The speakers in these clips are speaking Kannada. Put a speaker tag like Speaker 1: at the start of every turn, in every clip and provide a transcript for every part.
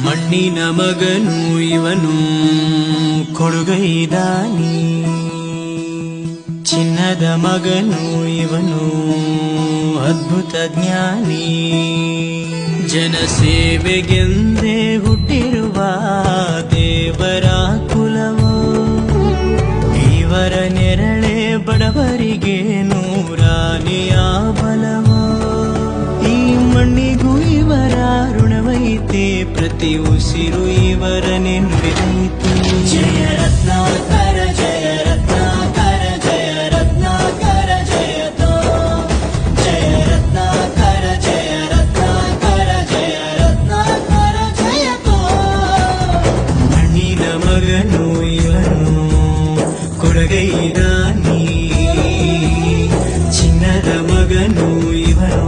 Speaker 1: ಮಣ್ಣಿನ ಮಗನು ಇವನು ಕೊಡುಗೈದಾನಿ, ಚಿನ್ನದ ಮಗನು ಇವನು ಅದ್ಭುತ ಜ್ಞಾನಿ. ಜನಸೇವೆಗೆಂದೇ ಹುಟ್ಟಿರುವ ದೇವರ ಕುಲವೋ, ಇವರ ನೆರಳೆ ಬಡವರಿಗೆ ನೂರಾನೆಯ ಬಲವೋ. ಈ ಮಣ್ಣಿಗೂ ಇವರ ಋಣವೈತೆ, ಪ್ರತಿ ಉಸಿರು ಇವರನೆ ನುಡಿದೈತೆ. ಜಯ ರತ್ನಾಕರ ಜಯ ರತ್ನಾಕರ ಜಯ ರತ್ನಾಕರ ಜಯತೋ, ಜಯ ರತ್ನಾಕರ ಜಯ ರತ್ನಾಕರ ಜಯ ರತ್ನಾಕರ ಜಯತೋ. ಮಣ್ಣಿನ ಮಗನು ಇವನು ಕೊಡುಗೈದಾನಿ, ಚಿನ್ನದ ಮಗನು ಇವನು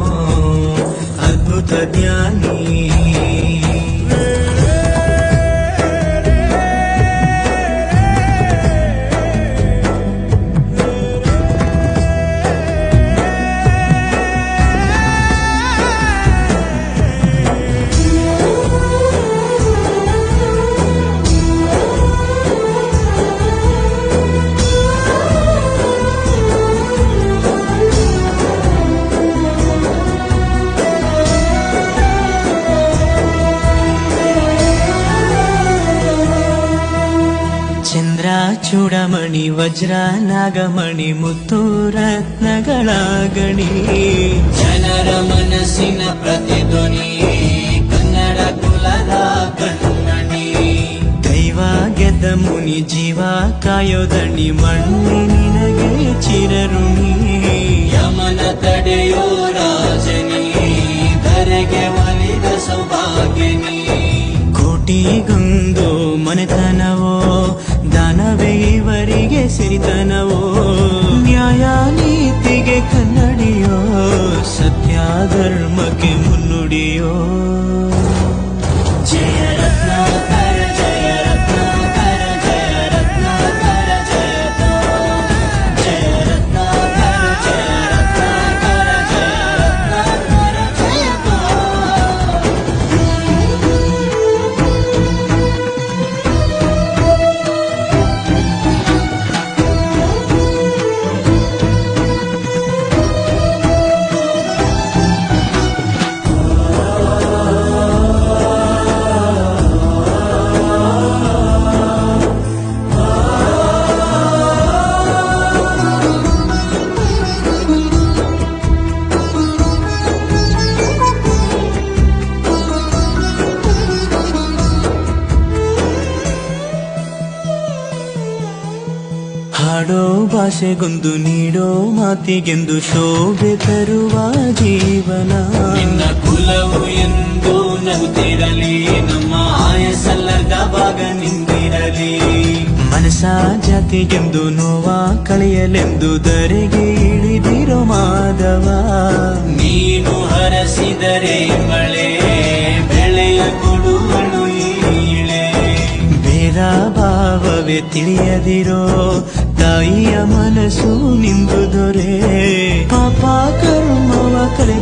Speaker 1: ಅದ್ಭುತ ಜ್ಞಾನಿ. ಚಂದ್ರ ಚೂಡಮಣಿ ವಜ್ರ ನಾಗಮಣಿ ಮುತ್ತು ರತ್ನಗಳ ಗಣಿ, ಜನರ ಮನಸ್ಸಿನ ಪ್ರತಿಧ್ವನಿ ಕನ್ನಡ ಕುಲದ ಕಣ್ಣಣಿ. ದೈವ ಗೆದ್ದ ಮುನಿ ಜೀವ ಕಾಯೋದಣಿ, ಮಣ್ಣು ನಿನಗೆ ಚಿರಋಣಿ. ಯಮನ ತಡೆಯೋ ರಾಜನಿ, ಧರೆಗೆ ಒಲಿದ ಸೌಭಾಗ್ಯನಿ. ಕೋಟಿಗೊಂದು ಮನೆತನವೋ, ದಾನವೇ ಇವರಿಗೆ ಸಿರಿತನವೋ. ನ್ಯಾಯ ನೀತಿಗೆ ಕನ್ನಡಿಯೋ, ಸತ್ಯ ಧರ್ಮಕ್ಕೆ ಮುನ್ನುಡಿಯೋ. ಜಯ ರತ್ನಾಕರ ಜಯ ರತ್ನಾಕರ ಜಯ ರತ್ನಾಕರ ಜಯತೋ, ಜಯ ರತ್ನಾಕರ ಜಯ ರತ್ನಾಕರ ಜಯ ರತ್ನಾಕರ ಜಯತೋ. ಹಾಡೋ ಭಾಷೆಗೊಂದು ನೀಡೋ ಮಾತಿಗೆಂದು ಶೋಭೆ ತರುವ ಜೀವನ. ನಿನ್ನ ಕುಲವು ಎಂದು ನಗುತ್ತಿರಲಿ, ನಮ್ಮ ಆಯಸಲ್ಲದ ಭಾಗ ನಿಂದಿರಲಿ. ಮನಸ ಜಾತಿಗೆಂದು ನೋವ ಕಳೆಯಲೆಂದು ಧರೆಗೆ ಇಳಿದಿರೋ ಮಾಧವ. ನೀನು ಹರಸಿದರೆ ಮಳೆ ಬೆಳೆಯ ಕೊಡುವಳು ಈಳೆ. ಭೇದ ಭಾವವೇ ತಿಳಿಯದಿರೋ ತಾಯಿಯ ಮನಸ್ಸು ನಿಂದು ದೊರೆ. ಪಾಪ ಕರ್ಮವ ಕಲೆ